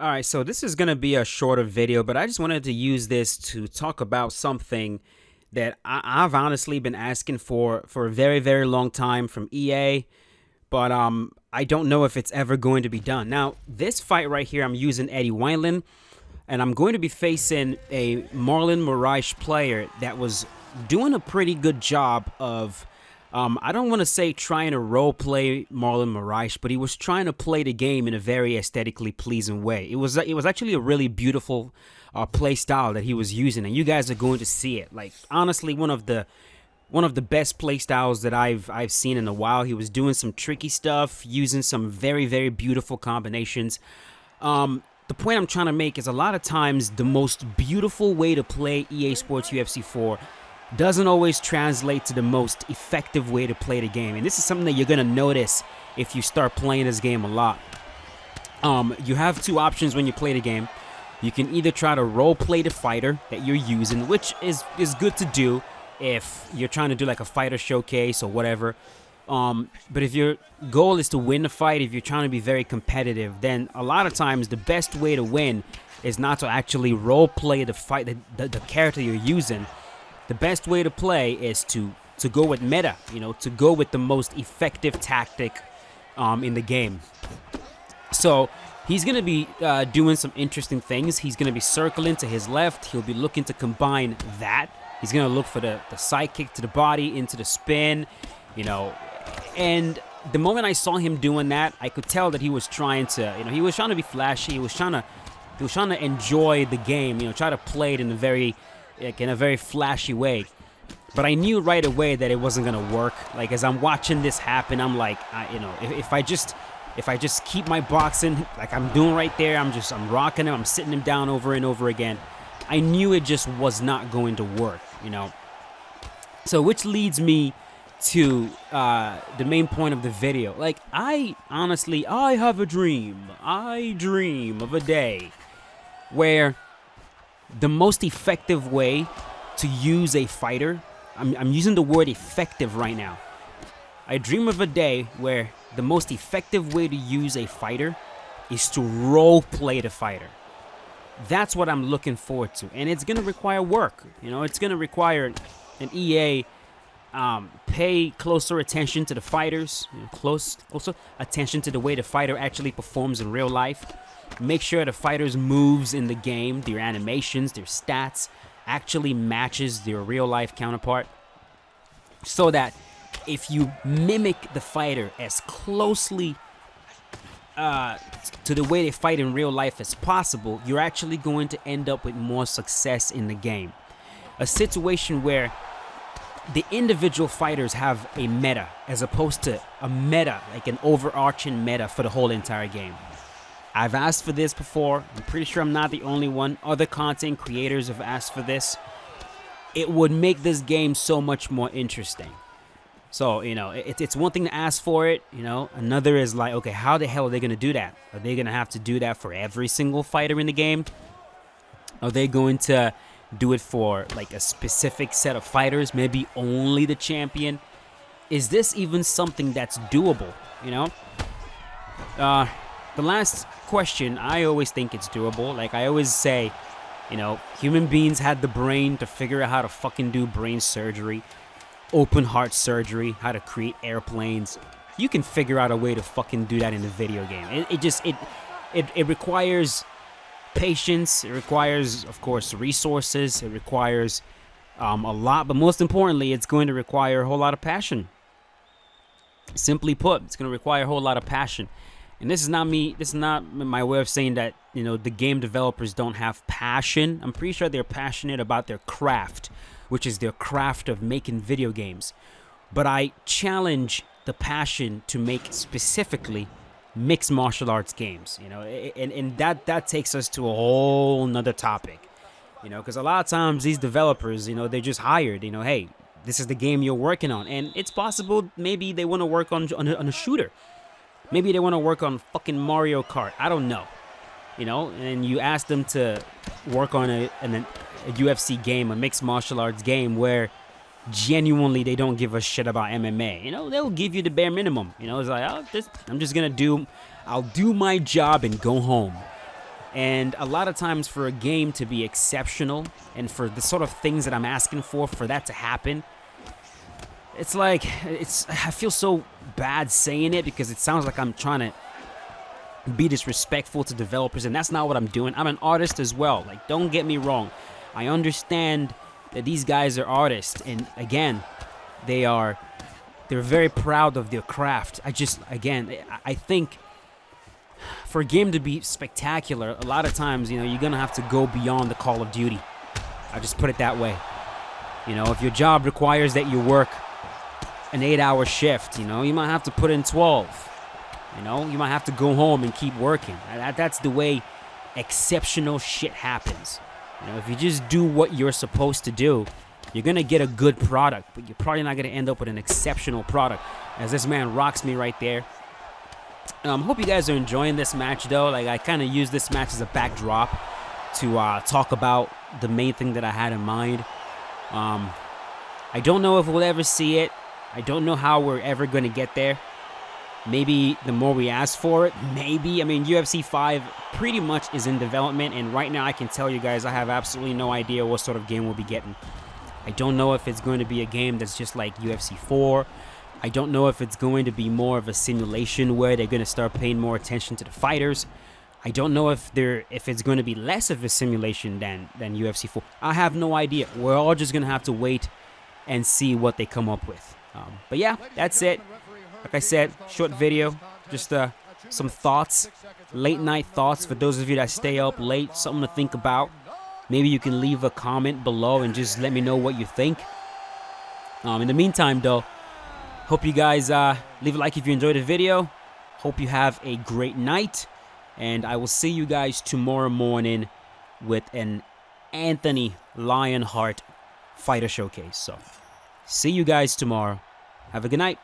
All right, so this is going to be a shorter video, but I just wanted to use this to talk about something that I've honestly been asking for a very, very long time from EA, but I don't know if it's ever going to be done. Now, this fight right here, I'm using Eddie Wineland, and I'm going to be facing a Marlon Moraes player that was doing a pretty good job of I don't want to say trying to role play Marlon Moraes, but he was trying to play the game in a very aesthetically pleasing way. It was actually a really beautiful play style that he was using, and you guys are going to see it. Like, honestly, one of the best play styles that I've seen in a while. He was doing some tricky stuff, using some very, very beautiful combinations. The point I'm trying to make is a lot of times the most beautiful way to play EA Sports UFC 4 doesn't always translate to the most effective way to play the game. And this is something that you're going to notice if you start playing this game a lot. You have two options when you play the game. You can either try to role play the fighter that you're using, which is good to do if you're trying to do like a fighter showcase or whatever. But if your goal is to win the fight, if you're trying to be very competitive, then a lot of times the best way to win is not to actually role play the fight, the character you're using. The best way to play is to go with meta, to go with the most effective tactic in the game. So he's going to be doing some interesting things. He's going to be circling to his left. He'll be looking to combine that. He's going to look for the side kick to the body, into the spin, And the moment I saw him doing that, I could tell that he was trying to, he was trying to be flashy. He was trying to enjoy the game, try to play it in a very flashy way. But I knew right away that it wasn't gonna work. Like, as I'm watching this happen, I'm like, if I just keep my boxing like I'm doing right there, I'm rocking him, I'm sitting him down over and over again. I knew it just was not going to work, So which leads me to the main point of the video. Like, I have a dream. I dream of a day where the most effective way to use a fighter, I'm using the word effective right now. I dream of a day where the most effective way to use a fighter is to role play the fighter. That's what I'm looking forward to, and it's going to require work. It's going to require an EA pay closer attention to the fighters, closer attention to the way the fighter actually performs in real life. Make sure the fighter's moves in the game, their animations, their stats, actually matches their real-life counterpart. So that if you mimic the fighter as closely to the way they fight in real life as possible, you're actually going to end up with more success in the game. A situation where the individual fighters have a meta as opposed to a meta, like an overarching meta for the whole entire game. I've asked for this before. I'm pretty sure I'm not the only one. Other content creators have asked for this. It would make this game so much more interesting. So, it's one thing to ask for it, Another is like, okay, how the hell are they going to do that? Are they going to have to do that for every single fighter in the game? Are they going to do it for like a specific set of fighters, maybe only the champion? Is this even something that's doable, The last question, I always think it's doable. Like, I always say, human beings had the brain to figure out how to fucking do brain surgery, open heart surgery, how to create airplanes. You can figure out a way to fucking do that in a video game. It requires patience. It requires, of course, resources. It requires a lot, but most importantly, it's going to require a whole lot of passion. Simply put, it's going to require a whole lot of passion. And this is not my way of saying that, the game developers don't have passion. I'm pretty sure they're passionate about their craft, which is their craft of making video games. But I challenge the passion to make specifically mixed martial arts games, and that takes us to a whole nother topic, because a lot of times these developers, they're just hired, hey, this is the game you're working on. And it's possible maybe they want to work on a shooter. Maybe they want to work on fucking Mario Kart. I don't know. And you ask them to work on a UFC game, a mixed martial arts game where genuinely they don't give a shit about MMA. They'll give you the bare minimum. It's like, I'll do my job and go home. And a lot of times for a game to be exceptional and for the sort of things that I'm asking for that to happen, it's like, I feel so bad saying it because it sounds like I'm trying to be disrespectful to developers, and that's not what I'm doing. I'm an artist as well. Like, don't get me wrong. I understand that these guys are artists, and again, they're very proud of their craft. I think for a game to be spectacular, a lot of times, you're gonna have to go beyond the Call of Duty. I just put it that way. If your job requires that you work an 8-hour shift, you might have to put in 12. You might have to go home and keep working. That's the way exceptional shit happens. If you just do what you're supposed to do, you're going to get a good product, but you're probably not going to end up with an exceptional product, as this man rocks me right there. Hope you guys are enjoying this match, though. Like, I kind of use this match as a backdrop to talk about the main thing that I had in mind. I don't know if we'll ever see it. I don't know how we're ever going to get there. Maybe the more we ask for it, maybe. I mean, UFC 5 pretty much is in development, and right now I can tell you guys I have absolutely no idea what sort of game we'll be getting. I don't know if it's going to be a game that's just like UFC 4. I don't know if it's going to be more of a simulation where they're going to start paying more attention to the fighters. I don't know if it's going to be less of a simulation than UFC 4. I have no idea. We're all just going to have to wait and see what they come up with. But yeah, that's it. Like I said, short video, just some thoughts, late night thoughts for those of you that stay up late, something to think about. Maybe you can leave a comment below and just let me know what you think. In the meantime, though, hope you guys leave a like if you enjoyed the video. Hope you have a great night, and I will see you guys tomorrow morning with an Anthony Lionheart fighter showcase. So, see you guys tomorrow. Have a good night.